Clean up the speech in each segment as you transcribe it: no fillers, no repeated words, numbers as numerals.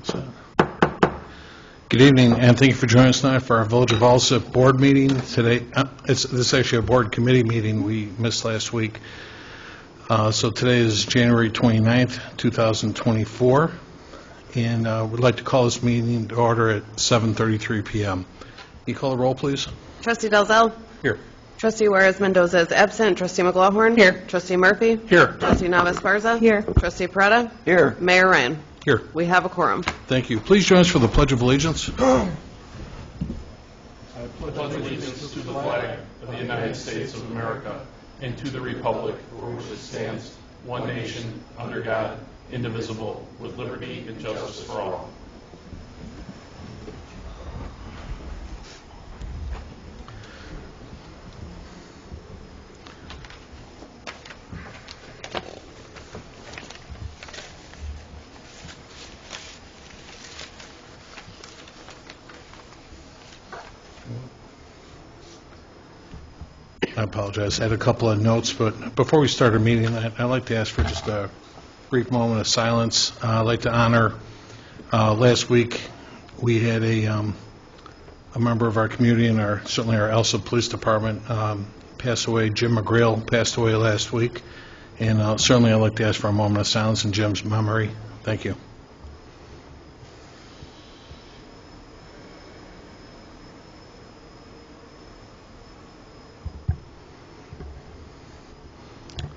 Good evening, and thank you for joining us tonight for our Village of Alsip board meeting today. This is actually a board committee meeting we missed last week. So today is January 29th, 2024, and we'd like to call this meeting to order at 7:33 p.m. Can you call the roll, please? Trustee Dalzell? Here. Trustee Juarez-Mendoza is absent. Trustee McLaughlin? Here. Trustee Murphy? Here. Trustee Navas-Barza? Here. Trustee Peretta? Here. Mayor Ryan? Here. We have a quorum. Thank you. Please join us for the Pledge of Allegiance. I pledge allegiance to the flag of the United States of America and to the republic for which it stands, one nation, under God, indivisible, with liberty and justice for all. I apologize. I had a couple of notes, but before we start our meeting, I'd like to ask for just a brief moment of silence. I'd like to honor, last week, we had a member of our community and certainly our Alsip Police Department pass away. Jim McGrail passed away last week, and certainly I'd like to ask for a moment of silence in Jim's memory. Thank you.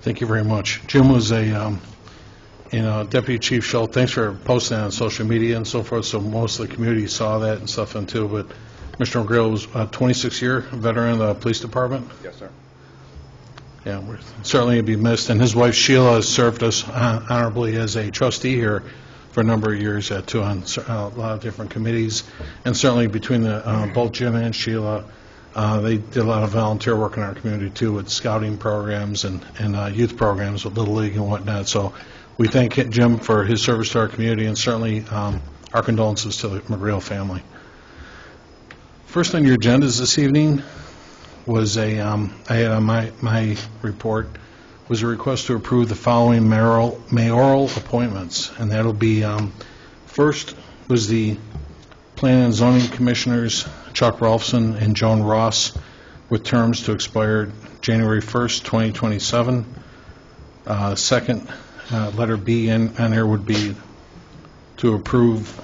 Thank you very much. Jim was Deputy Chief Schultz, thanks for posting on social media and so forth, so most of the community saw that and stuff and too, but Mr. McGrail was a 26-year veteran of the police department. Yes, sir. Yeah, certainly he'd be missed, and his wife Sheila has served us honorably as a trustee here for a number of years too, on a lot of different committees, and certainly between both Jim and Sheila, they did a lot of volunteer work in our community too, with scouting programs and youth programs with Little League and whatnot. So we thank Jim for his service to our community, and certainly our condolences to the McGrail family. First on your agendas this evening was I had on my report was a request to approve the following mayoral appointments, and that'll be first was the Planning and Zoning Commissioners Chuck Rolfson and Joan Ross, with terms to expire January 1st, 2027. Second, letter B on there would be to approve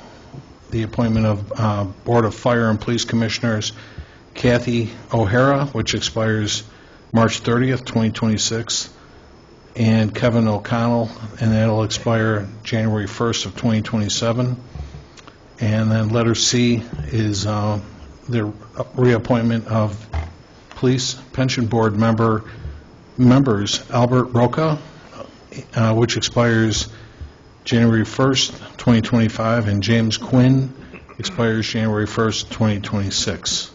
the appointment of Board of Fire and Police Commissioners Kathy O'Hara, which expires March 30th, 2026, and Kevin O'Connell, and that'll expire January 1st of 2027. And then letter C is the reappointment of Police Pension Board members Albert Roca, which expires January 1st, 2025, and James Quinn expires January 1st, 2026.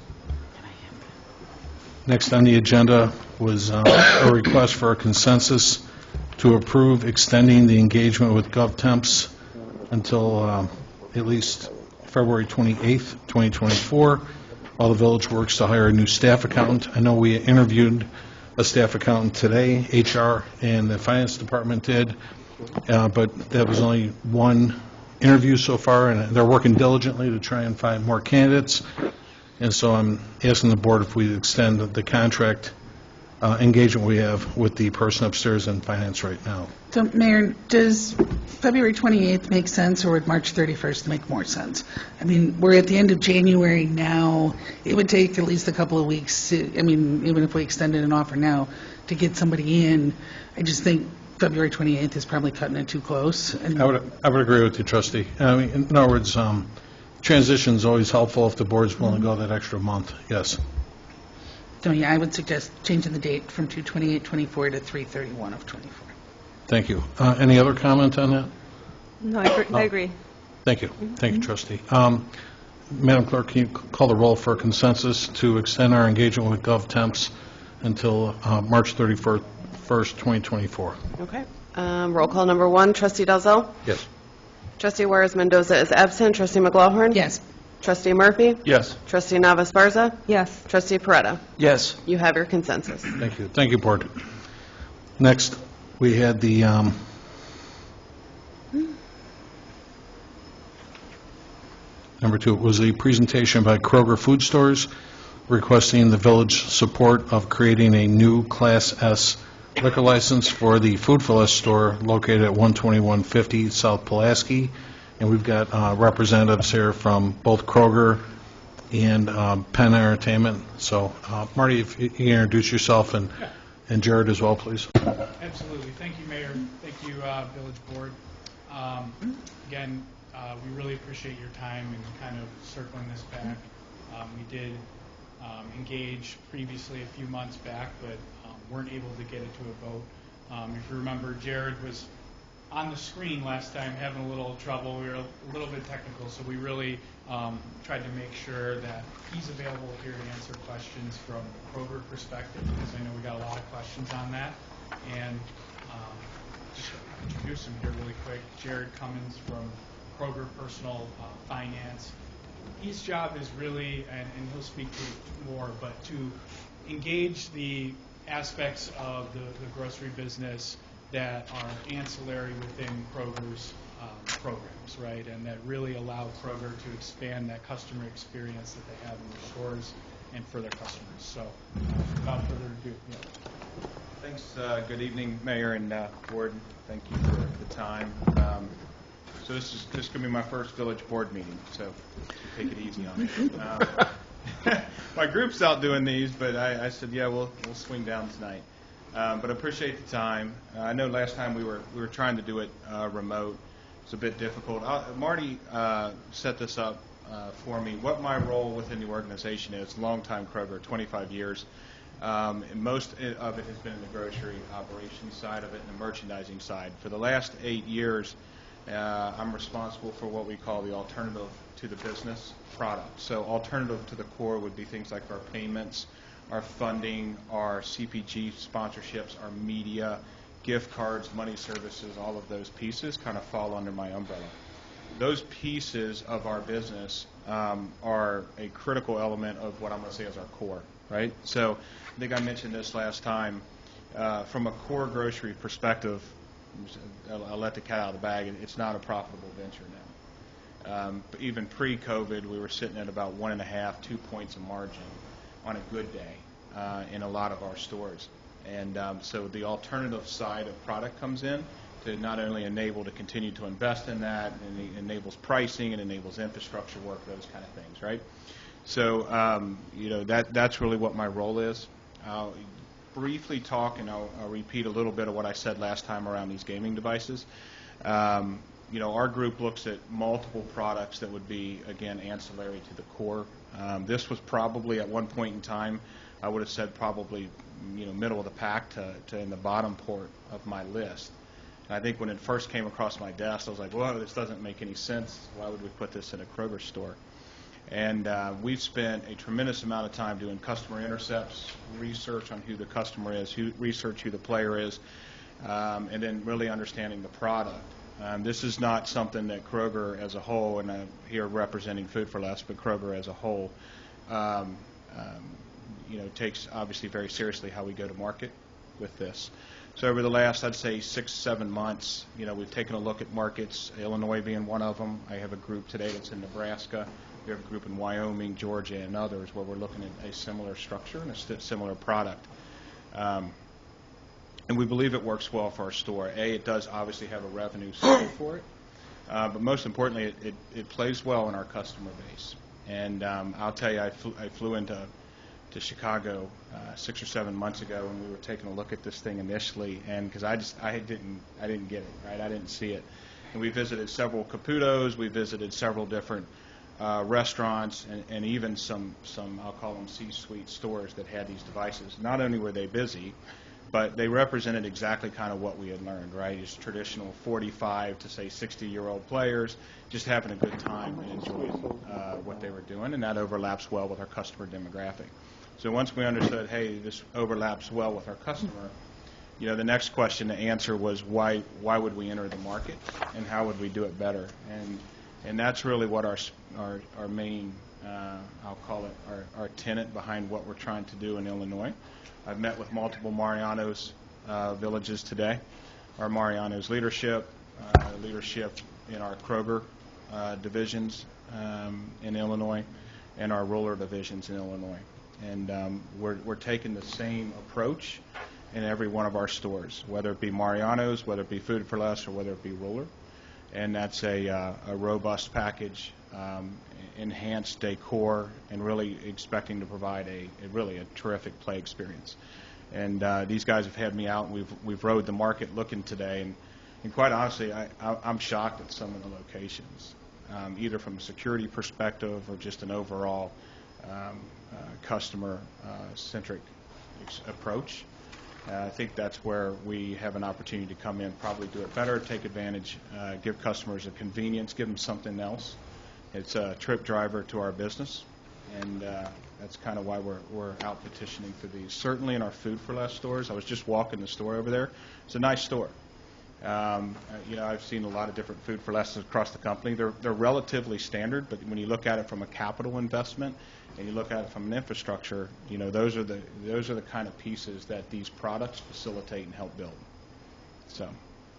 Next on the agenda was a request for a consensus to approve extending the engagement with GovTemps until at least February 28th, 2024, while the village works to hire a new staff accountant. I know we interviewed a staff accountant today, HR and the finance department did, but that was only one interview so far, and they're working diligently to try and find more candidates. And so I'm asking the board if we extend the contract engagement we have with the person upstairs in finance right now. So, Mayor, does February 28th make sense, or would March 31st make more sense? I mean, we're at the end of January now. It would take at least a couple of weeks, even if we extended an offer now, to get somebody in. I just think February 28th is probably cutting it too close. And I would agree with you, Trustee. I mean, in other words, transition is always helpful if the board's willing to go that extra month. Yes. So, yeah, I would suggest changing the date from 2/28/24 to 3/31 of 24. Thank you. Any other comment on that? No, I agree. Thank you. Thank you, Trustee. Madam Clerk, can you call the roll for a consensus to extend our engagement with GovTemps until March 31st, 2024? Okay. Roll call number 1, Trustee Dalzell? Yes. Trustee Juarez-Mendoza is absent. Trustee McLaughlin? Yes. Trustee Murphy? Yes. Trustee Navas-Barza? Yes. Trustee Peretta? Yes. You have your consensus. Thank you. Thank you, Board. Next, we had the Number 2 was a presentation by Kroger Food Stores requesting the village support of creating a new Class S liquor license for the Food for Less store located at 12150 South Pulaski. And we've got representatives here from both Kroger and Penn Entertainment. So, Marty, if you can introduce yourself and Jared as well, please. Absolutely. Thank you, Mayor. Thank you, Village Board. Again, we really appreciate your time and kind of circling this back. We did engage previously a few months back, but weren't able to get it to a vote. If you remember, Jared was on the screen last time having a little trouble. We were a little bit technical, so we really tried to make sure that he's available here to answer questions from a Kroger perspective, because I know we got a lot of questions on that. And just to introduce him here really quick, Jared Cummins from Kroger Personal Finance. His job is really, and he'll speak to it more, but to engage the aspects of the grocery business that are ancillary within Kroger's programs, right? And that really allow Kroger to expand that customer experience that they have in their stores and for their customers. So without further ado, Thanks. Good evening, Mayor and Board. Thank you for the time. So this is going to be my first village board meeting, so take it easy on me. My group's out doing these, but I said, yeah, we'll swing down tonight. But I appreciate the time. I know last time we were trying to do it remote. It's a bit difficult. Marty set this up for me. What my role within the organization is, longtime Kroger, 25 years. Most of it has been in the grocery operations side of it and the merchandising side. For the last 8 years, I'm responsible for what we call the alternative to the business product. So alternative to the core would be things like our payments, our funding, our CPG sponsorships, our media, gift cards, money services, all of those pieces kind of fall under my umbrella. Those pieces of our business are a critical element of what I'm going to say is our core, right? So I think I mentioned this last time. From a core grocery perspective, I'll let the cat out of the bag. It's not a profitable venture now. But even pre-COVID, we were sitting at about 1.5, 2 points of margin on a good day in a lot of our stores. And so the alternative side of product comes in to not only enable to continue to invest in that, and it enables pricing, it enables infrastructure work, those kind of things, right? So that's really what my role is. I'll briefly talk, and I'll repeat a little bit of what I said last time around these gaming devices. Our group looks at multiple products that would be, again, ancillary to the core. This was probably at one point in time, I would have said probably middle of the pack to in the bottom port of my list. And I think when it first came across my desk, I was like, whoa, this doesn't make any sense. Why would we put this in a Kroger store? And we've spent a tremendous amount of time doing customer intercepts, research on who the customer is, research who the player is, and then really understanding the product. This is not something that Kroger as a whole, and I'm here representing Food for Less, but Kroger as a whole, takes obviously very seriously how we go to market with this. So over the last, I'd say, 6-7 months, we've taken a look at markets, Illinois being one of them. I have a group today that's in Nebraska. We have a group in Wyoming, Georgia, and others where we're looking at a similar structure and a similar product. And we believe it works well for our store. It does obviously have a revenue cycle for it, but most importantly, it plays well in our customer base. And I'll tell you, I flew into Chicago 6 or 7 months ago, and we were taking a look at this thing initially, and because I didn't get it, right? I didn't see it. And we visited several Caputos, we visited several different restaurants, and even some I'll call them C-suite stores that had these devices. Not only were they busy, but they represented exactly kind of what we had learned, right? It's traditional 45 to say 60-year-old players just having a good time and enjoying what they were doing, and that overlaps well with our customer demographic. So once we understood, hey, this overlaps well with our customer, the next question to answer was why would we enter the market, and how would we do it better? And that's really what our main, I'll call it our tenet behind what we're trying to do in Illinois. I've met with multiple Mariano's villages today. Our Mariano's leadership in our Kroger divisions in Illinois and our roller divisions in Illinois. And we're taking the same approach in every one of our stores, whether it be Mariano's, whether it be Food for Less, or whether it be roller. And that's a robust package, enhanced decor, and really expecting to provide really a terrific play experience. And these guys have had me out, and we've rode the market looking today, and quite honestly, I'm shocked at some of the locations, either from a security perspective or just an overall customer-centric approach. I think that's where we have an opportunity to come in, probably do it better, take advantage, give customers a convenience, give them something else. It's a trip driver to our business, and that's kind of why we're out petitioning for these. Certainly in our Food for Less stores, I was just walking the store over there. It's a nice store. I've seen a lot of different Food for Less across the company. They're relatively standard, but when you look at it from a capital investment and you look at it from an infrastructure, those are the kind of pieces that these products facilitate and help build. So,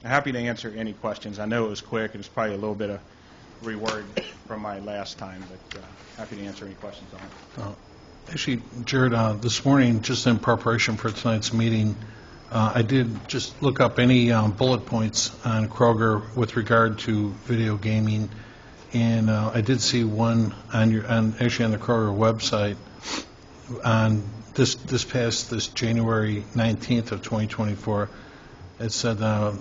I'm happy to answer any questions. I know it was quick, and it's probably a little bit of reword from my last time, but happy to answer any questions on it. Actually, Jared, this morning, just in preparation for tonight's meeting, I did just look up any bullet points on Kroger with regard to video gaming, and I did see one actually on the Kroger website on this January 19th of 2024. It said that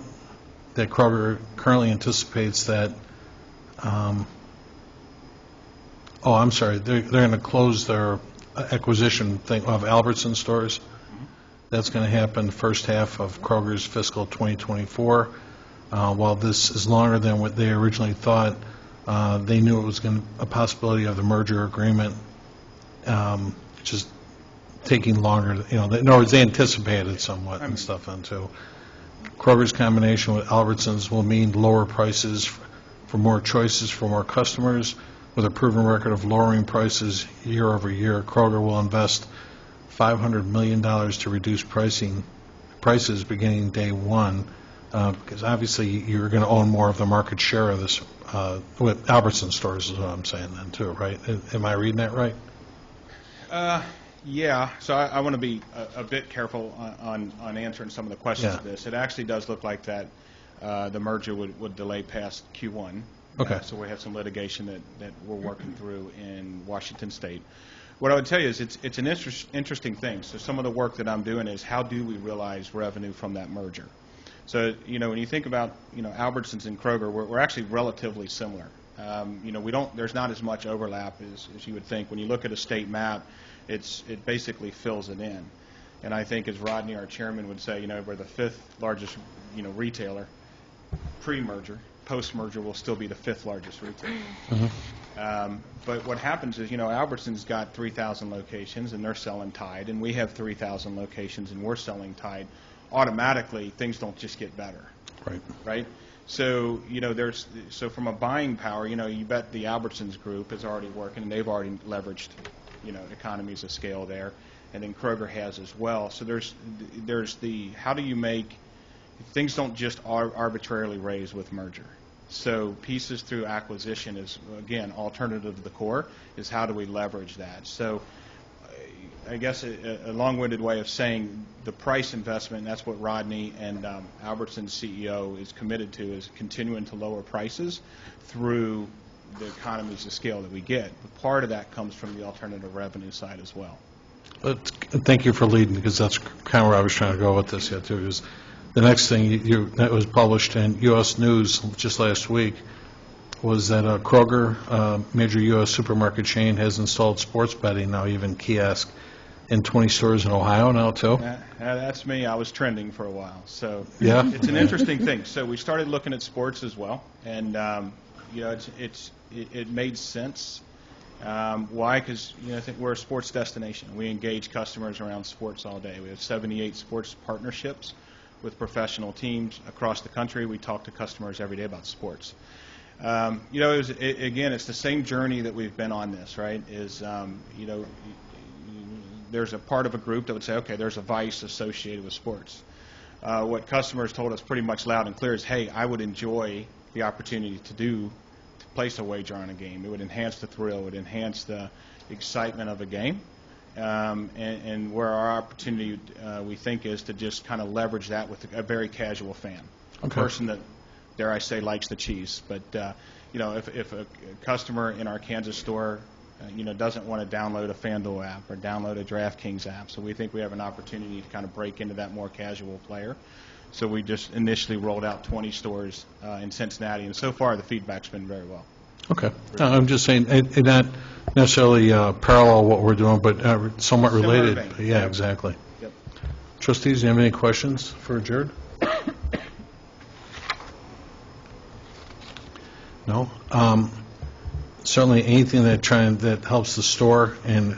Kroger currently anticipates that. I'm sorry. They're going to close their acquisition thing of Albertson stores. That's going to happen the first half of Kroger's fiscal 2024. While this is longer than what they originally thought, they knew it was a possibility of the merger agreement just taking longer. In other words, they anticipated it somewhat and stuff then too. Kroger's combination with Albertsons will mean lower prices for more choices for more customers. With a proven record of lowering prices year over year, Kroger will invest $500 million to reduce prices beginning day one, because obviously you're going to own more of the market share of this with Albertson stores is what I'm saying then too, right? Am I reading that right? Yeah, so I want to be a bit careful on answering some of the questions of this. It actually does look like that the merger would delay past Q1. Okay. So we have some litigation that we're working through in Washington State. What I would tell you is it's an interesting thing. So some of the work that I'm doing is how do we realize revenue from that merger? So, when you think about, Albertsons and Kroger, we're actually relatively similar. There's not as much overlap as you would think. When you look at a state map, it basically fills it in. And I think, as Rodney, our chairman, would say, we're the fifth largest, retailer pre-merger. Post-merger will still be the fifth largest retailer. Mm-hmm. But what happens is, Albertsons got 3,000 locations and they're selling Tide, and we have 3,000 locations and we're selling Tide. Automatically, things don't just get better. Right? So, so from a buying power, you bet the Albertsons group is already working, and they've already leveraged, economies of scale there, and then Kroger has as well. So there's the how do you make things don't just arbitrarily raise with merger. So pieces through acquisition is, again, alternative to the core, is how do we leverage that. So I guess a long-winded way of saying the price investment, and that's what Rodney and Albertson's CEO is committed to, is continuing to lower prices through the economies of scale that we get. But part of that comes from the alternative revenue side as well. Thank you for leading, because that's kind of where I was trying to go with this yet too. Is the next thing that was published in U.S. News just last week was that Kroger, major U.S. supermarket chain, has installed sports betting, now even kiosk, in 20 stores in Ohio now too. That's me. I was trending for a while. So yeah, it's an interesting thing. So we started looking at sports as well, and it made sense. Why? Because I think we're a sports destination. We engage customers around sports all day. We have 78 sports partnerships with professional teams across the country. We talk to customers every day about sports. Again, it's the same journey that we've been on this, right? There's a part of a group that would say, okay, there's a vice associated with sports. What customers told us pretty much loud and clear is, hey, I would enjoy the opportunity to do place a wager on a game. It would enhance the thrill. It would enhance the excitement of a game. And where our opportunity, we think, is to just kind of leverage that with a very casual fan, a person that, dare I say, likes the cheese. But if a customer in our Kansas store, doesn't want to download a FanDuel app or download a DraftKings app, so we think we have an opportunity to kind of break into that more casual player. So we just initially rolled out 20 stores in Cincinnati, and so far the feedback's been very well. Okay. No, I'm just saying, it not necessarily parallel what we're doing, but somewhat Similar related. vein. Yeah, exactly. Yep. Trustees, do you have any questions for Jared? No? Certainly anything that helps the store, and,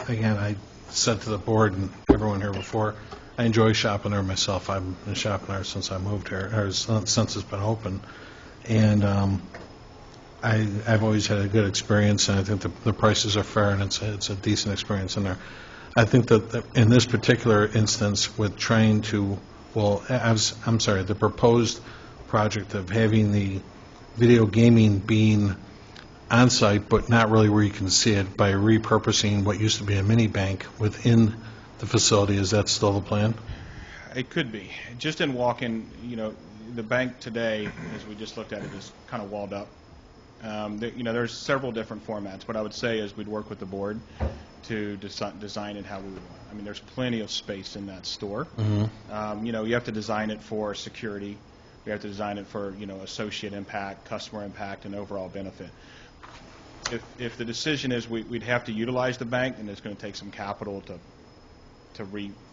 again, I said to the board and everyone here before, I enjoy shopping there myself. I've been shopping there since I moved here, or since it's been open. And I've always had a good experience, and I think the prices are fair, and it's a decent experience in there. I think that in this particular instance, with trying to, the proposed project of having the video gaming being on-site, but not really where you can see it, by repurposing what used to be a mini bank within the facility, is that still the plan? It could be. Just in walking, the bank today, as we just looked at it, is kind of walled up. There's several different formats. What I would say is we'd work with the board to design it how we would want. I mean, there's plenty of space in that store. Mm-hmm. You have to design it for security. We have to design it for, associate impact, customer impact, and overall benefit. If the decision is we'd have to utilize the bank, then it's going to take some capital to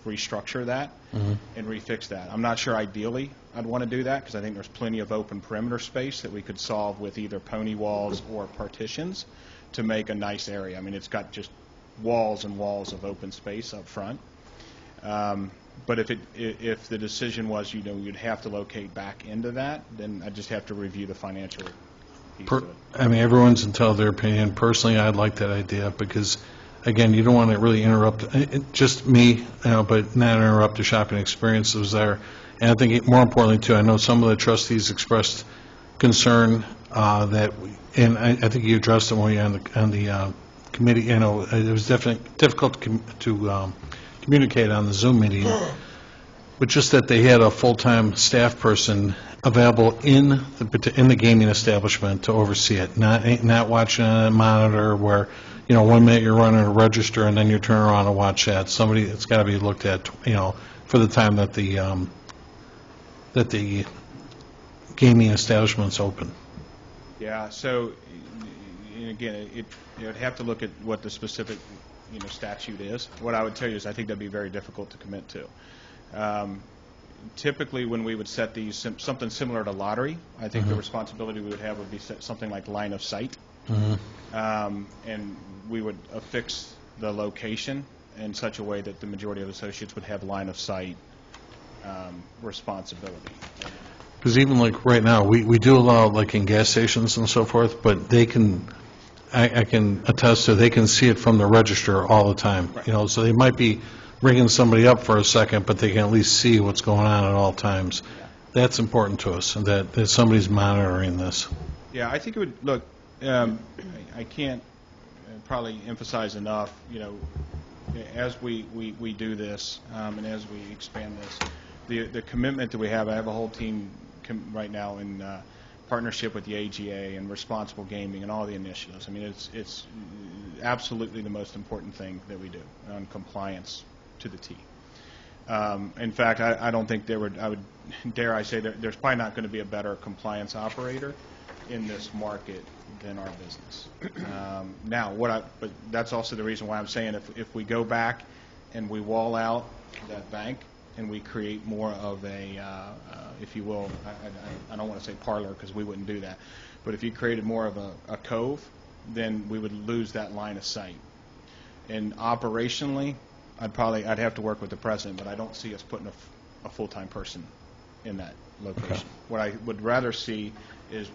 restructure that mm-hmm. and refix that. I'm not sure ideally I'd want to do that, because I think there's plenty of open perimeter space that we could solve with either pony walls or partitions to make a nice area. I mean, it's got just walls and walls of open space up front. But if the decision was, you'd have to locate back into that, then I'd just have to review the financial piece of it. I mean, everyone's entitled to their opinion. Personally, I'd like that idea because, again, you don't want to really interrupt, just me, but not interrupt the shopping experience that was there. And I think more importantly, too, I know some of the trustees expressed concern and I think you addressed it when you were on the committee. It was definitely difficult to communicate on the Zoom meeting, but just that they had a full-time staff person available in the gaming establishment to oversee it, not watching on a monitor where, 1 minute you're running a register and then you turn around and watch that. Somebody, it's got to be looked at, for the time that the gaming establishment's open. Yeah. So, and again, it would have to look at what the specific statute is. What I would tell you is I think that'd be very difficult to commit to. Typically, when we would set these, something similar to lottery, I think the responsibility we would have would be something like line of sight. And we would affix the location in such a way that the majority of associates would have line of sight responsibility. Because even like right now, we do allow like in gas stations and so forth, but they can, I can attest to, they can see it from the register all the time. Right. So they might be ringing somebody up for a second, but they can at least see what's going on at all times. Yeah. That's important to us, and that somebody's monitoring this. Yeah, I think it would, look, I can't probably emphasize enough, as we do this and as we expand this, the commitment that we have. I have a whole team right now in partnership with the AGA and responsible gaming and all the initiatives. I mean, it's absolutely the most important thing that we do on compliance to the T. In fact, I don't think I would dare I say there's probably not going to be a better compliance operator in this market than our business. But that's also the reason why I'm saying if we go back and we wall out that bank and we create more of a, if you will, I don't want to say parlor because we wouldn't do that, but if you created more of a cove, then we would lose that line of sight. And operationally, I'd have to work with the president, but I don't see us putting a full-time person in that location. Okay. What I would rather see is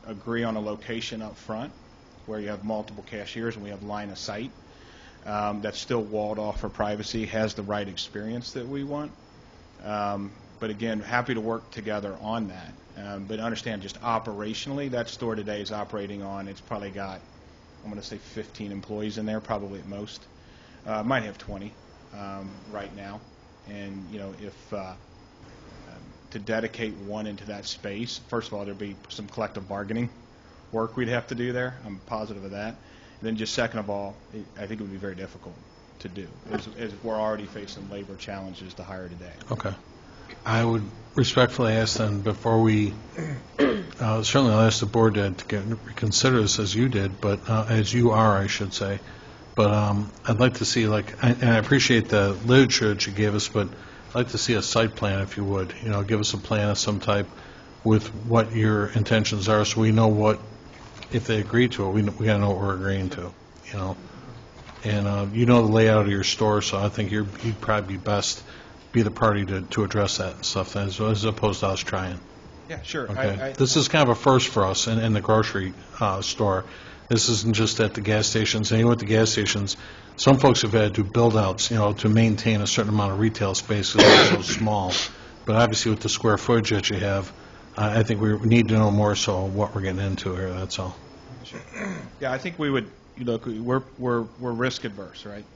agree on a location up front where you have multiple cashiers and we have line of sight that's still walled off for privacy, has the right experience that we want, But again, happy to work together on that. But understand, just operationally, that store today is operating on, it's probably got, I'm going to say 15 employees in there, probably at most. Might have 20 right now. And, you know, if to dedicate one into that space, first of all, there'd be some collective bargaining work we'd have to do there. I'm positive of that. And then just second of all, I think it would be very difficult to do, as we're already facing labor challenges to hire today. Okay. I would respectfully ask then, before we, certainly I'll ask the board to reconsider this as you did, but as you are, I should say. But I'd like to see, and I appreciate the literature that you gave us, but I'd like to see a site plan, if you would. You know, give us a plan of some type with what your intentions are, so we know what, if they agree to it, we got to know what we're agreeing to, you know. And you know the layout of your store, so I think you'd probably be best, be the party to address that and stuff, as opposed to us trying. Yeah, sure. Okay. This is kind of a first for us in the grocery store. This isn't just at the gas stations. And at the gas stations, some folks have had to do build-outs, you know, to maintain a certain amount of retail space because they're so small. But obviously with the square footage that you have, I think we need to know more so what we're getting into here, that's all. Sure. Yeah, I think we would, you know, we're risk adverse, right?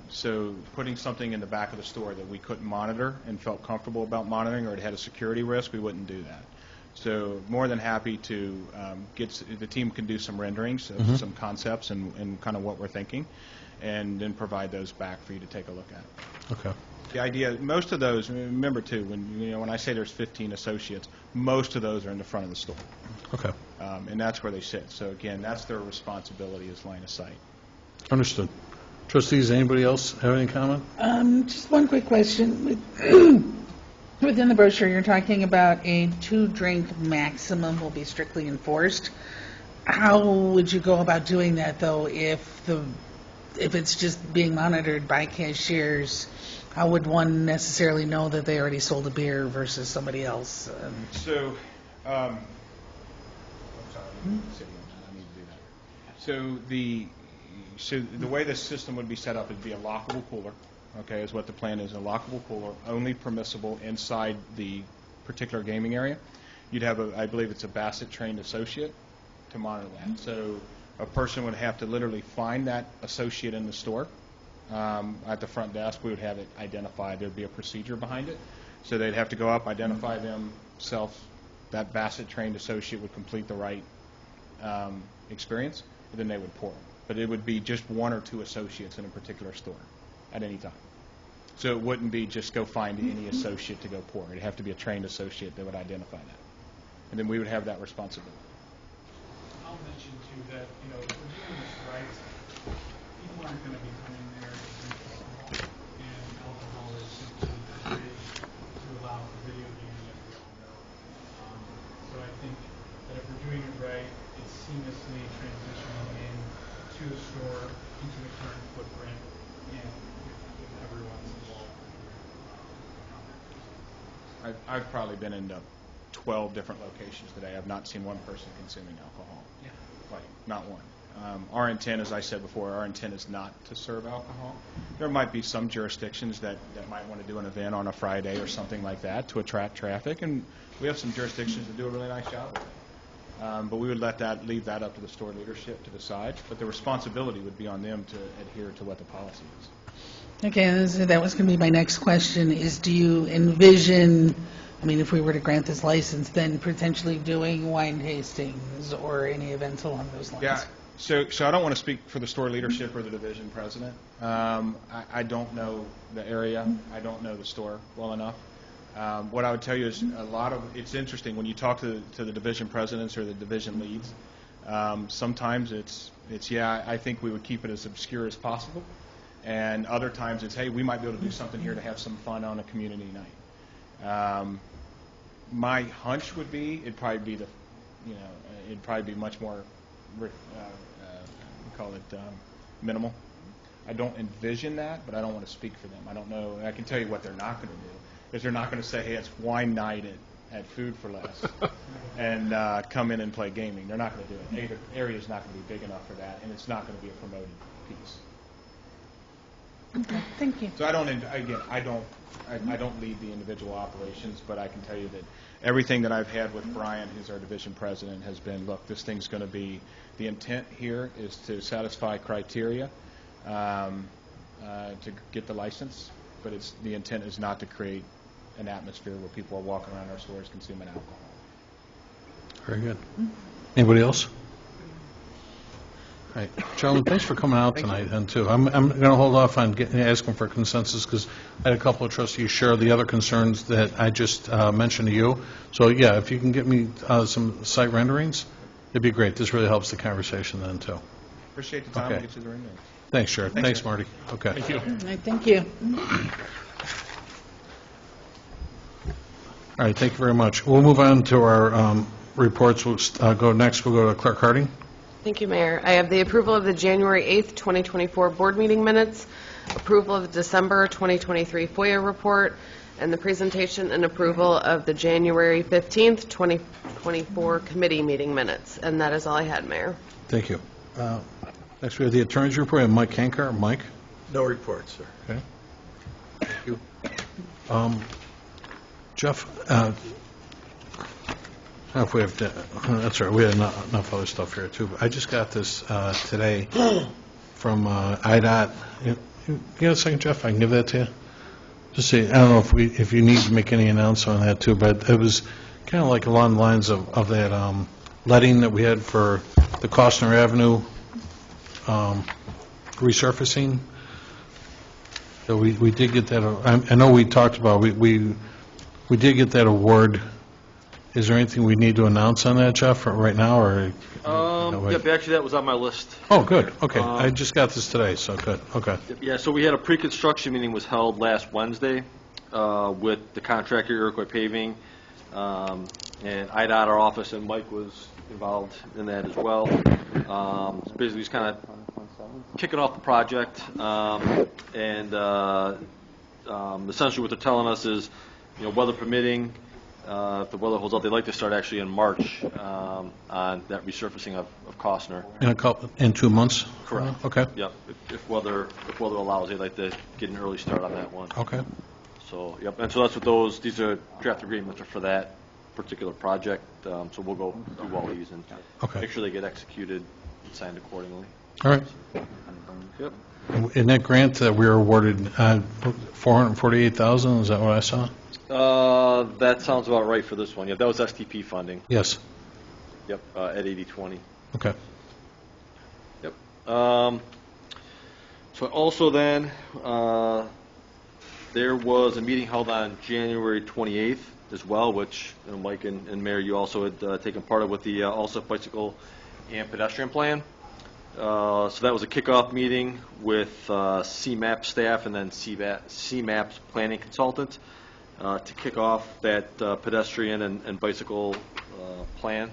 So putting something in the back of the store that we couldn't monitor and felt comfortable about monitoring, or it had a security risk, we wouldn't do that. So more than happy to the team can do some renderings of some concepts and kind of what we're thinking, and then provide those back for you to take a look at. Okay. The idea, most of those, remember too, when I say there's 15 associates, most of those are in the front of the store. Okay. And that's where they sit. So again, that's their responsibility, is line of sight. Understood. Trustees, anybody else have any comment? Just one quick question. Within the brochure, you're talking about a 2-drink maximum will be strictly enforced. How would you go about doing that, though, if it's just being monitored by cashiers? How would one necessarily know that they already sold a beer versus somebody else? So, I'm sorry, I need to do that. So the way the system would be set up would be a lockable cooler. Okay, is what the plan is. A lockable cooler, only permissible inside the particular gaming area. You'd have I believe it's a Bassett trained associate to monitor that. So a person would have to literally find that associate in the store. At the front desk, we would have it identified. There'd be a procedure behind it. So they'd have to go up, identify themselves. That Bassett trained associate would complete the right experience, and then they would pour it. But it would be just 1 or 2 associates in a particular store at any time. So it wouldn't be just go find any associate to go pour. It'd have to be a trained associate that would identify that. And then we would have that responsibility. I'll mention, too, that, you know, if we're doing this right, people aren't going to be coming there to drink alcohol, and alcohol is simply a bridge to allow for video games, as we all know. So I think that if we're doing it right, it's seamlessly transitioning in to the store, into the current footprint, and if everyone's involved. I've probably been into 12 different locations today. I've not seen one person consuming alcohol. Yeah. Like, not one. Our intent, as I said before, our intent is not to serve alcohol. There might be some jurisdictions that might want to do an event on a Friday or something like that to attract traffic, and we have some jurisdictions that do a really nice job with it. But we would leave that up to the store leadership to decide, but the responsibility would be on them to adhere to what the policy is. Okay, that was going to be my next question, is do you envision, I mean, if we were to grant this license, then potentially doing wine tastings or any events along those lines? Yeah, so I don't want to speak for the store leadership or the division president. I don't know the area. I don't know the store well enough. What I would tell you is it's interesting when you talk to the division presidents or the division leads. Sometimes it's I think we would keep it as obscure as possible, and other times it's, hey, we might be able to do something here to have some fun on a community night. My hunch would be it'd probably be much more we call it minimal. I don't envision that, but I don't want to speak for them. I don't know. I can tell you what they're not going to do. Is they're not going to say, hey, it's wine night at Food for Less and come in and play gaming. They're not going to do it. The area's not going to be big enough for that, and it's not going to be a promoted piece. Okay, thank you. So I don't lead the individual operations, but I can tell you that everything that I've had with Brian, who's our division president, has been, look, this thing's going to be, the intent here is to satisfy criteria to get the license, but the intent is not to create an atmosphere where people are walking around our stores consuming alcohol. Very good. Anybody else? All right. Charlie, thanks for coming out tonight, then, too. I'm going to hold off on asking for consensus, because I had a couple of trustees share the other concerns that I just mentioned to you. So, yeah, if you can get me some site renderings, it'd be great. This really helps the conversation then, too. Appreciate the time. Okay. We'll get you the ring. Thanks, Sheriff. Thanks, Marty. Okay. Thank you. All right, thank you. All right, thank you very much. We'll move on to our reports. We'll go next. We'll go to Clerk Harding. Thank you, Mayor. I have the approval of the January 8th, 2024 board meeting minutes, approval of the December 2023 FOIA report, and the presentation and approval of the January 15th, 2024 committee meeting minutes. And that is all I had, Mayor. Thank you. Next, we have the Attorney's report. And Mike Kanker. Mike? No report, sir. Okay. Thank you. Jeff, if we have to, that's right, we have enough other stuff here, too. I just got this today from IDOT. You got a second, Jeff? I can give that to you? Just say, I don't know if you need to make any announcement on that, too, but it was kind of like along the lines of that letting that we had for the Costner Avenue resurfacing. So we did get that, I know we talked about, we did get that award. Is there anything we need to announce on that, Jeff, right now, or? Yep, actually, that was on my list. Oh, good, okay. I just got this today, so good, okay. Yeah, so we had a pre-construction meeting was held last Wednesday with the contractor, Iroquois Paving, and IDOT, our office, and Mike was involved in that as well. So basically, just kind of kicking off the project, and essentially what they're telling us is, weather permitting, if the weather holds up, they'd like to start actually in March on that resurfacing of Costner. In 2 months? Correct. Okay, Yep. If weather allows, they'd like to get an early start on that one. okay. So, yep. And so that's what these are draft agreements are for that particular project. So we'll go through all these and Okay. make sure they get executed and signed accordingly. All right. Yep. In that grant that we were awarded, $448,000, is that what I saw? That sounds about right for this one. Yeah, that was STP funding. Yes. Yep, at 80/20. Okay. Yep. So also then, there was a meeting held on January 28th as well, which Mike and Mayor, you also had taken part of with the Alsip bicycle and pedestrian plan. So that was a kickoff meeting with CMAP staff and then CMAP's planning consultant to kick off that pedestrian and bicycle plan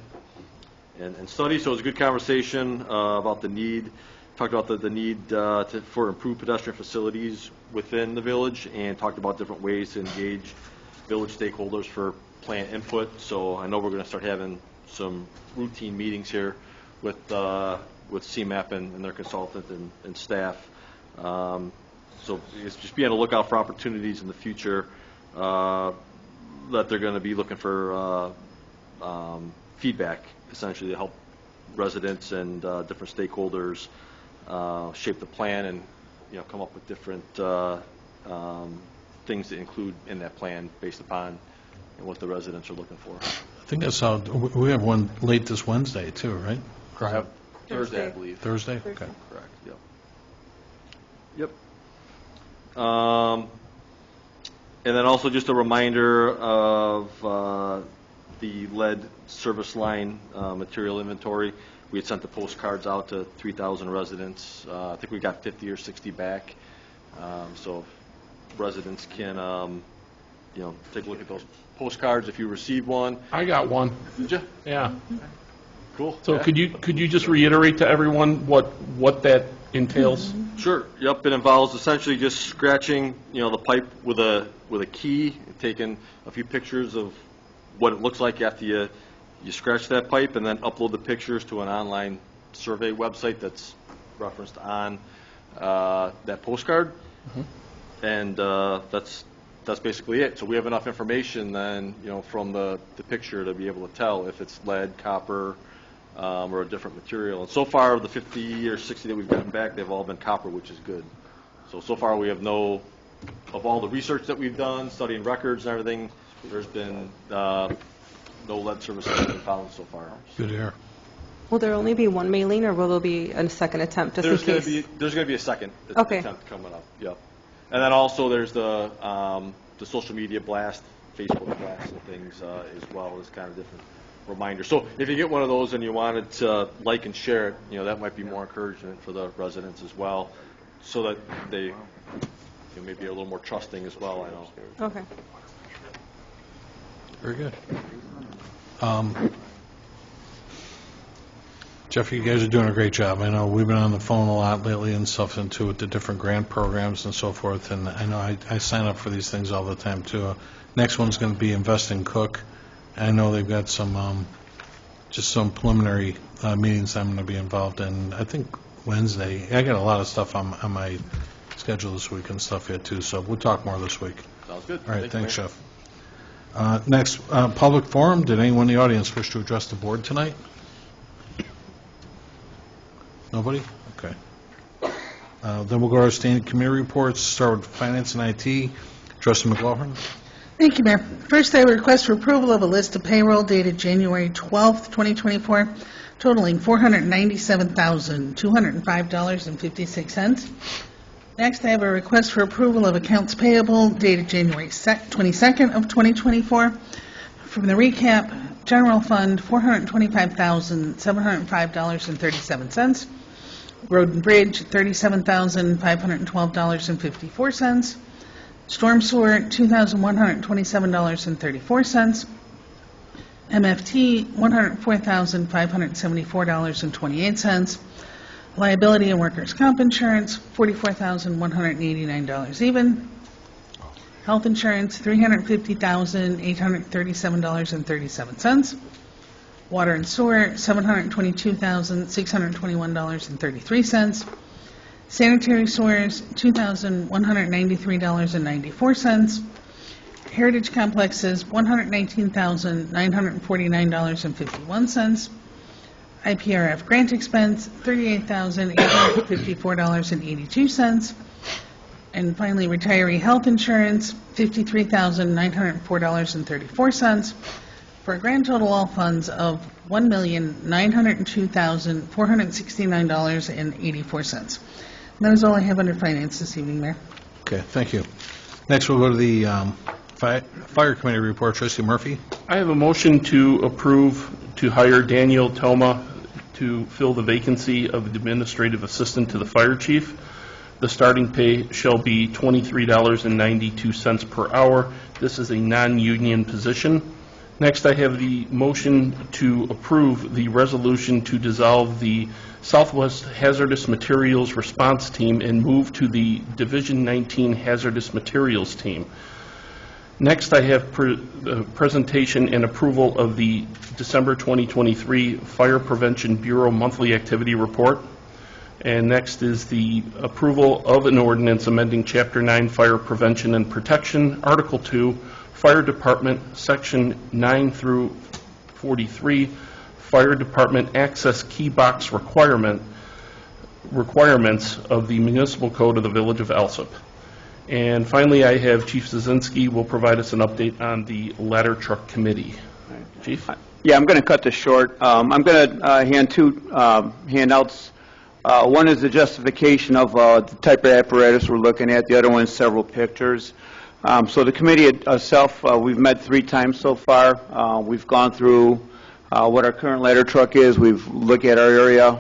and study. So it was a good conversation about the need. Talked about the need for improved pedestrian facilities within the village, and talked about different ways to engage village stakeholders for plan input. So I know we're going to start having some routine meetings here with CMAP and their consultant and staff. So it's just be on the lookout for opportunities in the future that they're going to be looking for feedback, essentially, to help residents and different stakeholders shape the plan and come up with different things to include in that plan based upon what the residents are looking for. I think that's how, we have one late this Wednesday, too, right? Correct. Thursday, I believe. Thursday? Okay. Correct. Yep. And then also just a reminder of the lead service line material inventory. We had sent the postcards out to 3,000 residents. I think we got 50 or 60 back. So residents can, take a look at those postcards if you received one. I got one. Did you? Yeah. Cool. So Yeah. could you just reiterate to everyone what that entails? Sure. Yep. It involves essentially just scratching, the pipe with a key, taking a few pictures of what it looks like after you scratch that pipe, and then upload the pictures to an online survey website that's referenced on that postcard. And that's basically it. So we have enough information then, from the picture to be able to tell if it's lead, copper, or a different material. And so far, the 50 or 60 that we've gotten back, they've all been copper, which is good. So far we have of all the research that we've done, studying records and everything, there's been no lead services that have been found so far. Good to hear. Will there only be one mailing, or will there be a second attempt just in case? There's going to be a second Okay. attempt coming up. Yep. And then also there's the social media blast, Facebook blast and things as well as kind of different reminders. So if you get one of those and you wanted to like and share it, that might be more encouragement for the residents as well, so that they may be a little more trusting as well, I know. Okay. Very good. Jeff, you guys are doing a great job. I know we've been on the phone a lot lately and stuff, and too, with the different grant programs and so forth, and I know I sign up for these things all the time, too. Next one's going to be Invest in Cook. I know they've got some, just some preliminary meetings I'm going to be involved in. I think Wednesday. I got a lot of stuff on my schedule this week and stuff yet, too, so we'll talk more this week. Sounds good. All right, thanks, Mayor. Jeff. Next, public forum. Did anyone in the audience wish to address the board tonight? Nobody? Okay. Then we'll go to our standing committee reports. Start with Finance and IT. Trustee McLaughlin. Thank you, Mayor. First, I have a request for approval of a list of payroll dated January 12th, 2024, totaling $497,205.56. Next, I have a request for approval of accounts payable dated January 22nd of 2024. From the recap, General Fund, $425,705.37. Road and Bridge, $37,512.54. Storm Sewer, $2,127.34. MFT, $104,574.28. Liability and Workers' Comp Insurance, $44,189 even. Health Insurance, $350,837.37. Water and Sewer, $722,621.33. Sanitary Sewers, $2,193.94. Heritage Complexes, $119,949.51. IPRF Grant Expense, $38,854.82. And finally, Retiree Health Insurance, $53,904.34. For a grand total all funds of $1,902,469.84. And that is all I have under finance this evening, Mayor. Okay, thank you. Next, we'll go to the Fire Committee report. Trustee Murphy. I have a motion to approve to hire Daniel Toma to fill the vacancy of administrative assistant to the fire chief. The starting pay shall be $23.92 per hour. This is a non-union position. Next, I have the motion to approve the resolution to dissolve the Southwest Hazardous Materials Response Team and move to the Division 19 Hazardous Materials Team. Next, I have presentation and approval of the December 2023 Fire Prevention Bureau Monthly Activity Report. And next is the approval of an ordinance amending Chapter 9 Fire Prevention and Protection, Article 2, Fire Department, Section 9 through 43, Fire Department Access Key Box requirements of the Municipal Code of the Village of Alsip. And finally, I have Chief Zazinski will provide us an update on the Ladder Truck Committee. Chief? Yeah, I'm going to cut this short. I'm going to hand two handouts. One is the justification of the type of apparatus we're looking at. The other one is several pictures. So the committee itself, we've met 3 times so far. We've gone through what our current ladder truck is. We've looked at our area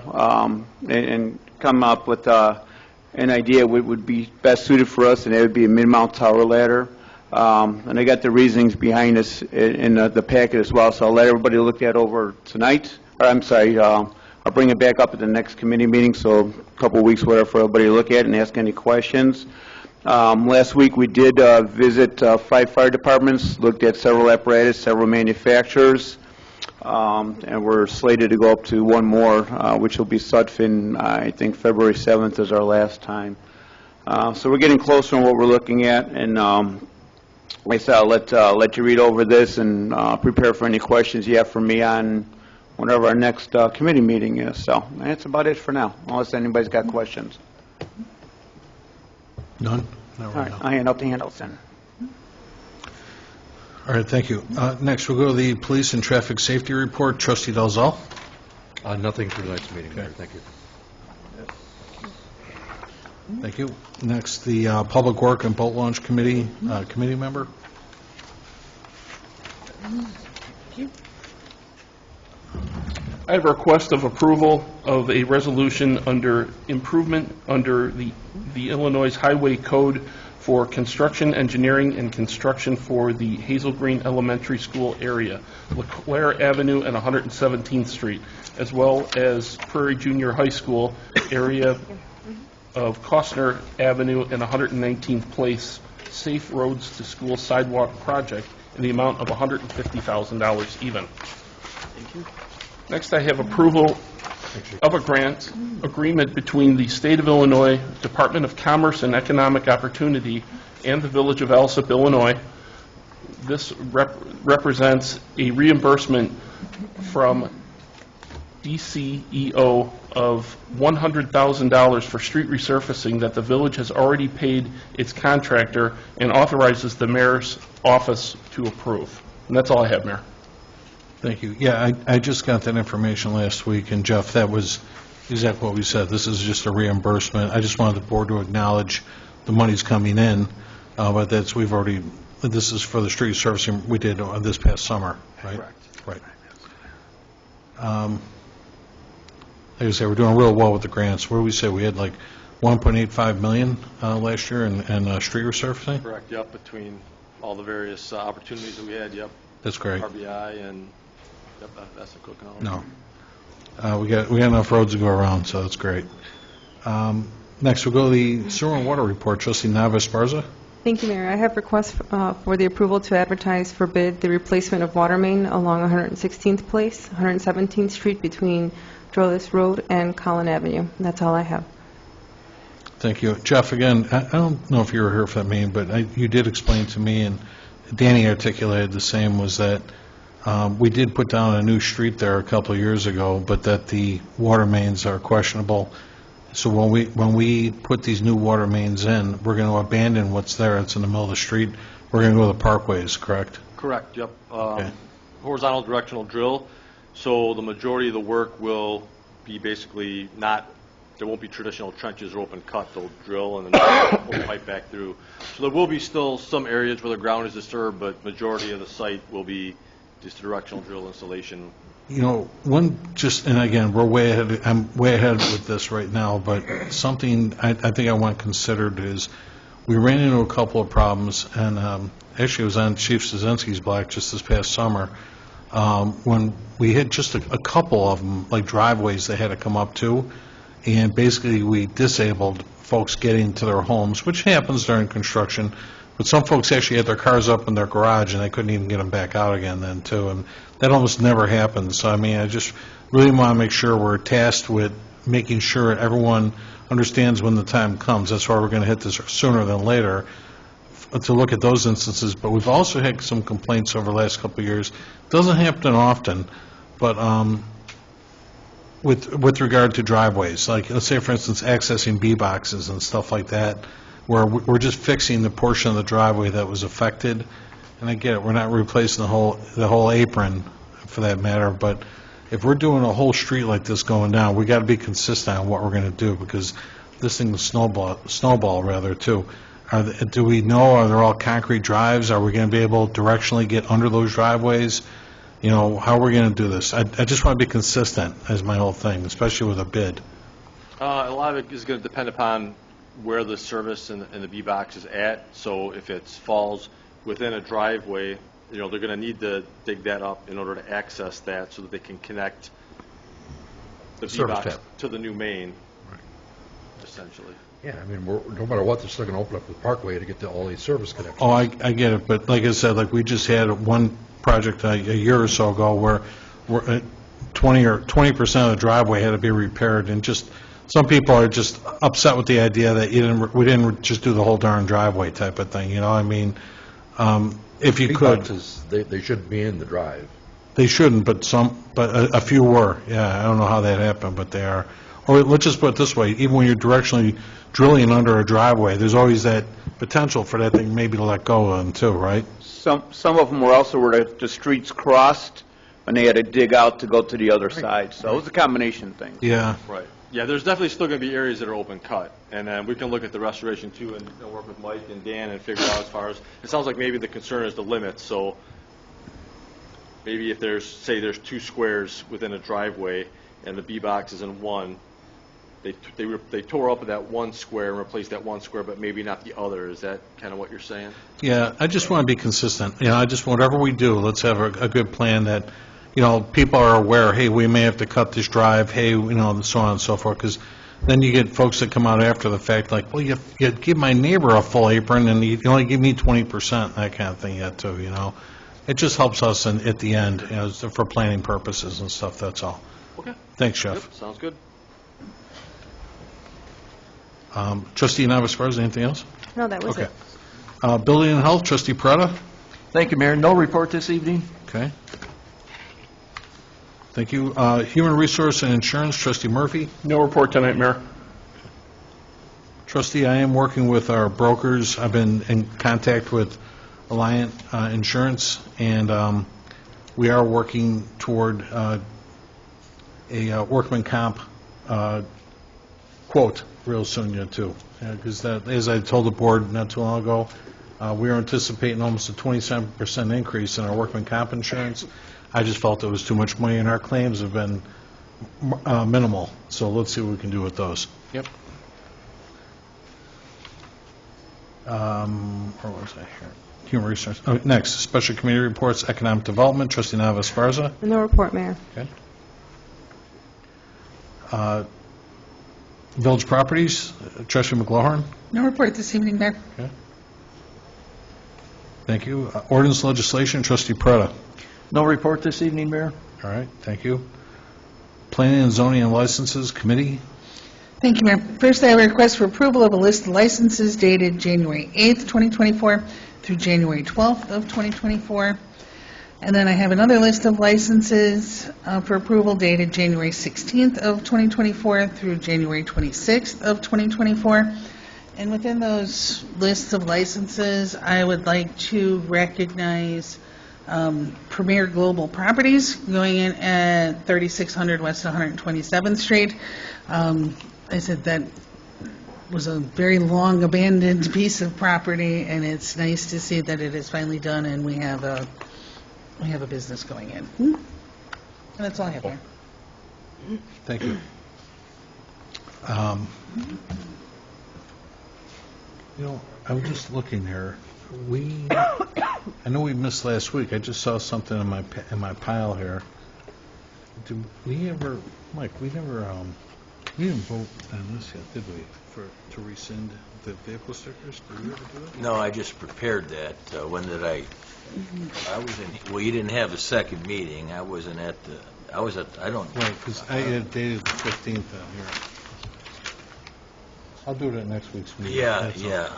and come up with an idea what would be best suited for us, and it would be a mid-mount tower ladder. And I got the reasonings behind this in the packet as well, so I'll let everybody look that over tonight. Or I'm sorry, I'll bring it back up at the next committee meeting, so a couple of weeks, whatever, for everybody to look at and ask any questions. Last week we did visit 5 fire departments, looked at several apparatus, several manufacturers, and we're slated to go up to one more, which will be Sutphin. I think February 7th is our last time. So we're getting closer on what we're looking at, and like I said, I'll let you read over this and prepare for any questions you have for me on whenever our next committee meeting is. So that's about it for now, unless anybody's got questions. None? All right, I'll hand out the handouts then. All right, thank you. Next, we'll go to the Police and Traffic Safety Report. Trustee Dalzell? Nothing for tonight's meeting, Mayor. Thank you. Thank you. Next, the Public Work and Boat Launch Committee, committee member. I have a request of approval of a resolution under improvement under the Illinois Highway Code for construction, engineering, and construction for the Hazel Green Elementary School area, LeClaire Avenue and 117th Street, as well as Prairie Junior High School area of Costner Avenue and 119th Place Safe Roads to School Sidewalk Project in the amount of $150,000 even. Next, I have approval of a grant agreement between the State of Illinois Department of Commerce and Economic Opportunity and the Village of Alsip, Illinois. This represents a reimbursement from DCEO of $100,000 for street resurfacing that the village has already paid its contractor and authorizes the mayor's office to approve. And that's all I have, Mayor. Thank you. Yeah, I just got that information last week, and Jeff, that was exactly what we said. This is just a reimbursement. I just wanted the board to acknowledge the money's coming in, but this is for the street servicing we did this past summer, right? Correct. Right. Like I say, we're doing real well with the grants. What did we say? We had like $1.85 million last year in street resurfacing? Correct, yep, between all the various opportunities that we had, yep. That's great. RBI and, yep, that's the cooking all. No. We got enough roads to go around, so that's great. Next, we'll go to the Sewer and Water Report. Trustee Nava-Esparza? Thank you, Mayor. I have requests for the approval to advertise for bid the replacement of water main along 116th Place, 117th Street between Drolis Road and Collin Avenue. And that's all I have. Thank you. Jeff, again, I don't know if you were here for that meeting, but you did explain to me, and Danny articulated the same, was that we did put down a new street there a couple of years ago, but that the water mains are questionable. So when we put these new water mains in, we're going to abandon what's there. It's in the middle of the street. We're going to go to the parkways, correct? Correct, yep. Okay. Horizontal directional drill, so the majority of the work will be basically not, there won't be traditional trenches or open cut. They'll drill and then pull pipe back through. So there will be still some areas where the ground is disturbed, but majority of the site will be just a directional drill installation. You know, and again, I'm way ahead with this right now, but something I think I want considered is we ran into a couple of problems, and actually it was on Chief Szynski's block just this past summer, when we had just a couple of them, like driveways they had to come up to, and basically we disabled folks getting to their homes, which happens during construction, but some folks actually had their cars up in their garage and they couldn't even get them back out again then too, and that almost never happens. So I mean, I just really want to make sure we're tasked with making sure everyone understands when the time comes. That's why we're going to hit this sooner than later, to look at those instances. But we've also had some complaints over the last couple of years. It doesn't happen often, but with regard to driveways, like let's say for instance accessing B boxes and stuff like that, where we're just fixing the portion of the driveway that was affected. And I get it, we're not replacing the whole apron for that matter, but if we're doing a whole street like this going down, we got to be consistent on what we're going to do, because this thing will snowball rather too. Do we know, are there all concrete drives? Are we going to be able to directionally get under those driveways? You know, how are we going to do this? I just want to be consistent as my whole thing, especially with a bid. A lot of it is going to depend upon where the service and the B-box is at. So if it falls within a driveway, you know, they're going to need to dig that up in order to access that so that they can connect the B-box to the new main, essentially. Yeah, I mean, no matter what, they're still going to open up the parkway to get to all these service connections. Oh, I get it, but like I said, like we just had one project a year or so ago where 20% of the driveway had to be repaired, and just some people are just upset with the idea that we didn't just do the whole darn driveway type of thing, you know, I mean, if you Speed could, boxes, they shouldn't be in the drive. they shouldn't, but a few were, yeah, I don't know how that happened, but they are. Or let's just put it this way, even when you're directionally drilling under a driveway, there's always that potential for that thing maybe to let go of them too, right? Some of them were also where the streets crossed, and they had to dig out to go to the other side, so it was a combination thing. Yeah. Right. Yeah, there's definitely still going to be areas that are open cut, and then we can look at the restoration too and work with Mike and Dan and figure out as far as, it sounds like maybe the concern is the limits, so maybe if say there's 2 squares within a driveway and the B-box is in one, they tore up that 1 square and replaced that 1 square, but maybe not the other. Is that kind of what you're saying? Yeah, I just want to be consistent. You know, whatever we do, let's have a good plan that, you know, people are aware, hey, we may have to cut this drive, hey, you know, and so on and so forth, because then you get folks that come out after the fact like, well, you give my neighbor a full apron and you only give me 20%, that kind of thing yet too, you know. It just helps us at the end, you know, for planning purposes and stuff, that's all. Okay. Thanks, Jeff. Yep, sounds good. Trustee Navas-Farza, anything else? No, that was Okay. it. Building and Health, Trustee Peretta? Thank you, Mayor. No report this evening. Okay. Thank you. Human Resource and Insurance, Trustee Murphy? No report tonight, Mayor. Trustee, I am working with our brokers. I've been in contact with Alliant Insurance, and we are working toward a workman comp quote real soon, yet too. Because as I told the board not too long ago, we are anticipating almost a 27% increase in our workman comp insurance. I just felt it was too much money, and our claims have been minimal. So let's see what we can do with those. Yep. Where was I here? Human Resource. Oh, next, Special Committee Reports, Economic Development, Trustee Navas-Farza. No report, Mayor. Okay. Village Properties, Trustee McGlohan. No report this evening, Mayor. Okay. Thank you. Ordinance Legislation, Trustee Prada. No report this evening, Mayor. All right, thank you. Planning and Zoning and Licenses Committee. Thank you, Mayor. First, I have a request for approval of a list of licenses dated January 8th, 2024 through January 12th of 2024. And then I have another list of licenses for approval dated January 16th of 2024 through January 26th of 2024. And within those lists of licenses, I would like to recognize Premier Global Properties going in at 3600 West 127th Street. I said that was a very long abandoned piece of property, and it's nice to see that it is finally done and we have a business going in. And that's all I have, Mayor. Thank you. You know, I was just looking here. I know we missed last week. I just saw something in my pile here. Did we ever, Mike? We didn't vote on this yet, did we? To rescind the vehicle stickers? Did we ever do it? No, I just prepared that. When did I was in, well, you didn't have a second meeting. I wasn't at the, I don't. Right, because I had dated the 15th on here. I'll do it at next week's meeting. Yeah, That's all. yeah.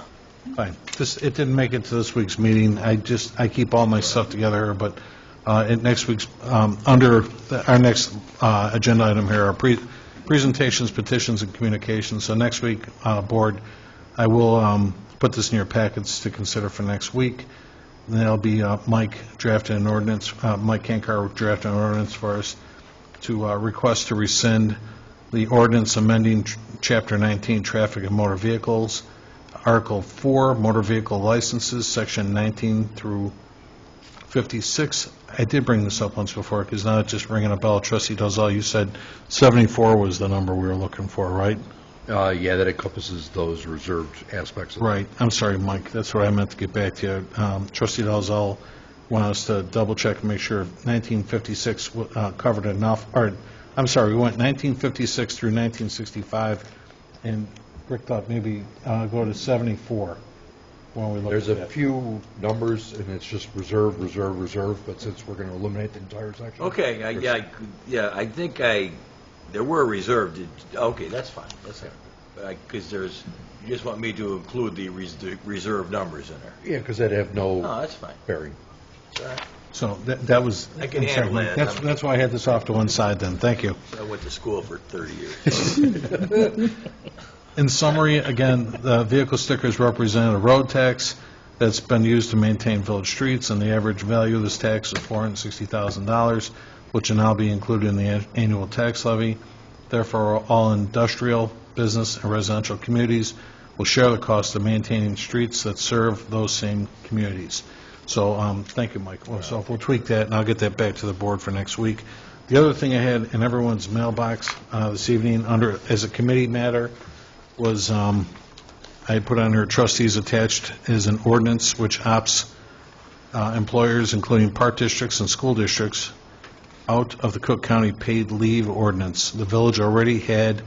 Fine. It didn't make it to this week's meeting. I keep all my stuff together, but at next week's, under our next agenda item here are presentations, petitions, and communications. So next week, Board, I will put this in your packets to consider for next week. And that'll be Mike drafting an ordinance, Mike Kankar drafting an ordinance for us to request to rescind the ordinance amending Chapter 19, Traffic and Motor Vehicles, Article 4, Motor Vehicle Licenses, Section 19 through 56. I did bring this up once before, because now it's just ringing a bell. Trustee Dozal, you said 74 was the number we were looking for, right? Yeah, that encompasses those reserved aspects. Right. I'm sorry, Mike. That's what I meant to get back to you. Trustee Dozal wanted us to double-check and make sure 1956 covered enough. Or, I'm sorry, we went 1956 through 1965, and Rick thought maybe go to 74 when we look There's at a that. few numbers, and it's just reserve, reserve, reserve, but since we're going to eliminate the entire section. Okay, I think there were reserved, okay, that's fine, that's fine. Because there's, you just want me to include the reserve numbers in there. Yeah, because they'd have no No, that's fine. bearing. It's all right. So that was, I can I'm sorry, handle Mike, that. that's why I had this off to one side then. Thank you. I went to school for 30 years. In summary, again, the vehicle stickers represent a road tax that's been used to maintain village streets, and the average value of this tax is $460,000, which will now be included in the annual tax levy. Therefore, all industrial, business, and residential communities will share the cost of maintaining streets that serve those same communities. So, thank you, Mike. Well, so if we'll tweak that, and I'll get that back to the board for next week. The other thing I had in everyone's mailbox this evening, as a committee matter, was I put on here, trustees attached is an ordinance which opts employers, including park districts and school districts, out of the Cook County paid leave ordinance. The village already had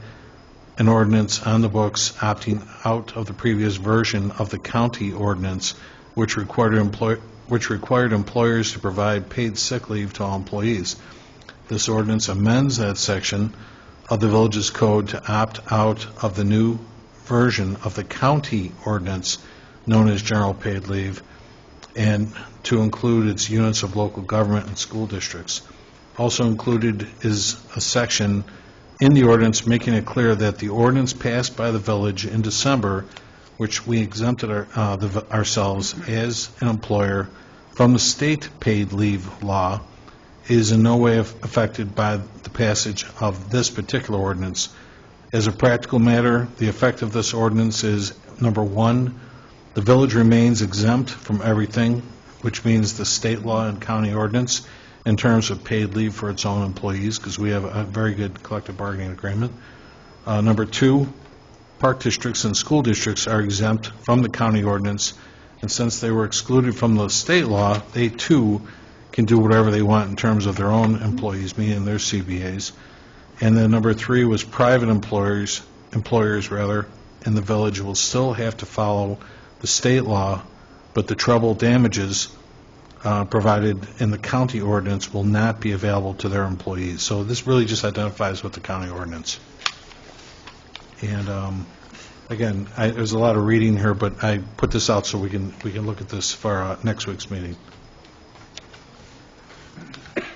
an ordinance on the books opting out of the previous version of the county ordinance, which required employers to provide paid sick leave to all employees. This ordinance amends that section of the village's code to opt out of the new version of the county ordinance known as general paid leave, and to include its units of local government and school districts. Also included is a section in the ordinance making it clear that the ordinance passed by the village in December, which we exempted ourselves as an employer from the state paid leave law, is in no way affected by the passage of this particular ordinance. As a practical matter, the effect of this ordinance is, number one, the village remains exempt from everything, which means the state law and county ordinance, in terms of paid leave for its own employees, because we have a very good collective bargaining agreement. Number two, park districts and school districts are exempt from the county ordinance, and since they were excluded from the state law, they too can do whatever they want in terms of their own employees, meaning their CBAs. And then number three was private employers in the village will still have to follow the state law, but the treble damages provided in the county ordinance will not be available to their employees. So this really just identifies with the county ordinance. And again, there's a lot of reading here, but I put this out so we can look at this for next week's meeting.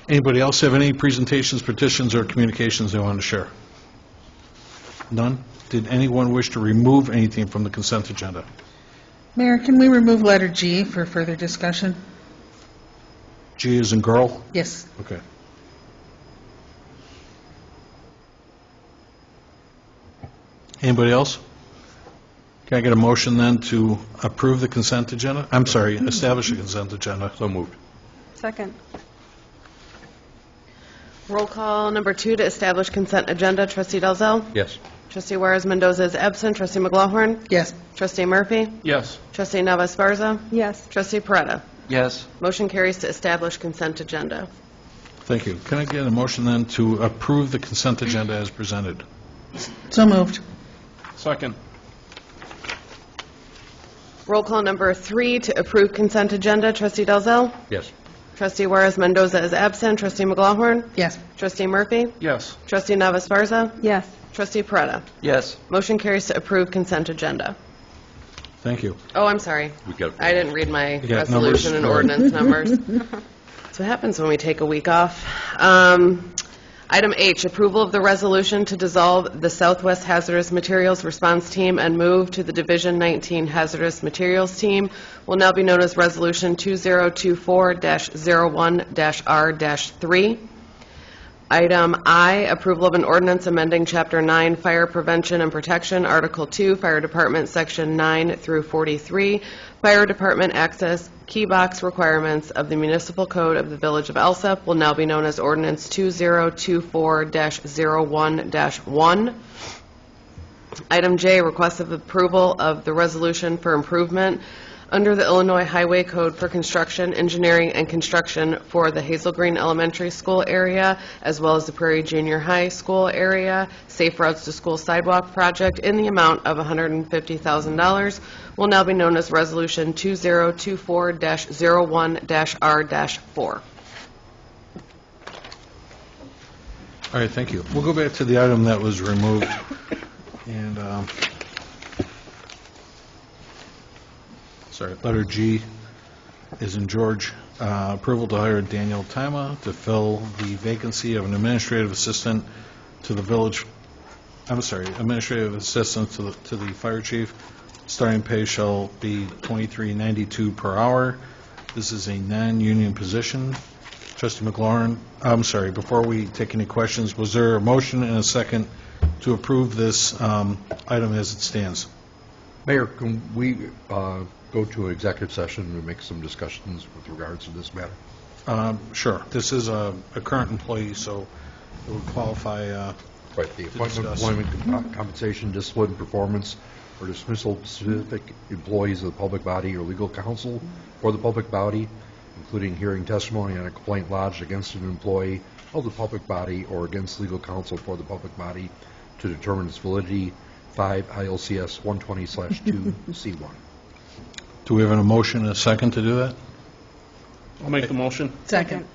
Anybody else have any presentations, petitions, or communications they want to share? None? Did anyone wish to remove anything from the consent agenda? Mayor, can we remove letter G for further discussion? G as in girl? Yes. Okay. Anybody else? Can I get a motion then to approve the consent agenda? I'm sorry, establish a consent agenda. So moved. Second. Roll call number 2 to establish consent agenda. Trustee Dalzell? Yes. Trustee Juarez Mendoza is absent. Trustee McLaughlin? Yes. Trustee Murphy? Yes. Trustee Nava Esparza? Yes. Trustee Peretta? Yes. Motion carries to establish consent agenda. Thank you. Can I get a motion then to approve the consent agenda as presented? So moved. Second. Roll call number 3 to approve consent agenda. Trustee Dalzell? Yes. Trustee Juarez Mendoza is absent. Trustee McLaughlin? Yes. Trustee Murphy? Yes. Trustee Nava Esparza? Yes. Trustee Peretta? Yes. Motion carries to approve consent agenda. Thank you. Oh, I'm sorry. We got I didn't read my You got resolution and numbers? ordinance numbers. That's what happens when we take a week off. Item H, approval of the resolution to dissolve the Southwest Hazardous Materials Response Team and move to the Division 19 Hazardous Materials Team will now be known as Resolution 2024-01-R-3. Item I, approval of an ordinance amending Chapter 9 Fire Prevention and Protection, Article 2, Fire Department, Section 9 through 43, Fire Department access key box requirements of the Municipal Code of the Village of Alsip will now be known as Ordinance 2024-01-1. Item J, request of approval of the resolution for improvement under the Illinois Highway Code for construction, engineering, and construction for the Hazel Green Elementary School area, as well as the Prairie Junior High School area, Safe Routes to School Sidewalk Project in the amount of $150,000 will now be known as Resolution 2024-01-R-4. All right, thank you. We'll go back to the item that was removed. And, sorry, letter G is in George. Approval to hire Daniel Tima to fill the vacancy of an administrative assistant to the village, administrative assistant to the fire chief. Starting pay shall be $23.92 per hour. This is a non-union position. Trustee McLaurin, I'm sorry, before we take any questions, was there a motion and a second to approve this item as it stands? Mayor, can we go to an executive session and make some discussions with regards to this matter? Sure. This is a current employee, so it would qualify. Right, the appointment, discuss. employment, compensation, discipline, performance, or dismissal of specific employees of the public body or legal counsel for the public body, including hearing testimony on a complaint lodged against an employee of the public body or against legal counsel for the public body to determine its validity, 5 ILCS 120/2C1. Do we have a motion and a second to do that? I'll make the motion. Second.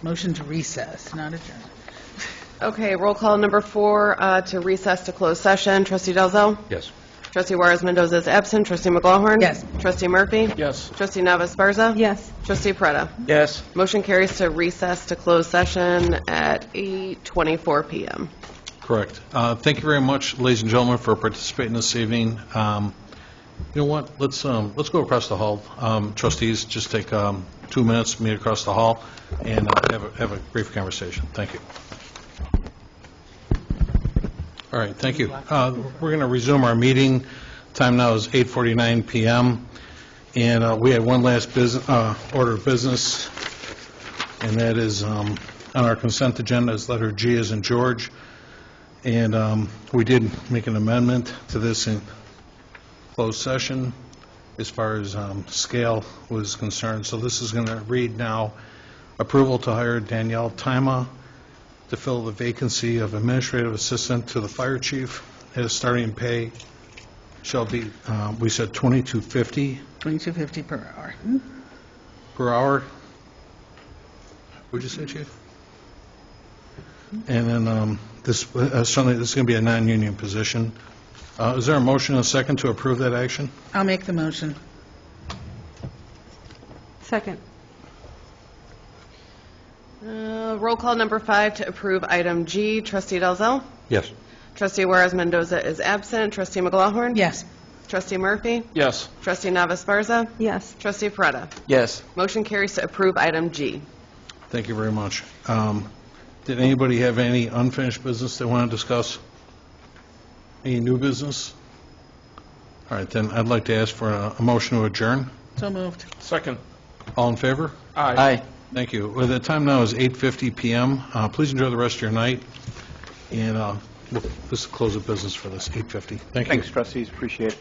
Motion to recess, not adjourn. Okay, roll call number 4 to recess to closed session. Trustee Dalzell? Yes. Trustee Juarez Mendoza is absent. Trustee McLaughlin? Yes. Trustee Murphy? Yes. Trustee Navas Barza? Yes. Trustee Preda? Yes. Motion carries to recess to closed session at 8:24 p.m. Correct. Thank you very much, ladies and gentlemen, for participating this evening. You know what? Let's go across the hall. Trustees, just take 2 minutes, meet across the hall, and have a brief conversation. Thank you. All right, thank you. We're going to resume our meeting. Time now is 8:49 p.m. And we have one last order of business, and that is on our consent agenda is letter G as in George. And we did make an amendment to this in closed session as far as scale was concerned. So this is going to read now, approval to hire Danielle Tima to fill the vacancy of administrative assistant to the fire chief. His starting pay shall be, we said $22.50 $22.50 per hour. per hour. What'd you say, Chief? And then this certainly this is going to be a non-union position. Is there a motion and a second to approve that action? I'll make the motion. Second. Roll call number 5 to approve item G. Trustee Dalzell? Yes. Trustee Juarez Mendoza is absent. Trustee McLaughlin? Yes. Trustee Murphy? Yes. Trustee Navas Barza? Yes. Trustee Preda? Yes. Motion carries to approve item G. Thank you very much. Did anybody have any unfinished business they want to discuss? Any new business? All right, then I'd like to ask for a motion to adjourn. So moved. Second. All in favor? Aye. Thank you. Well, the time now is 8:50 p.m. Please enjoy the rest of your night, and this will close the business for this 8:50. Thank you. Thanks, trustees, appreciate it.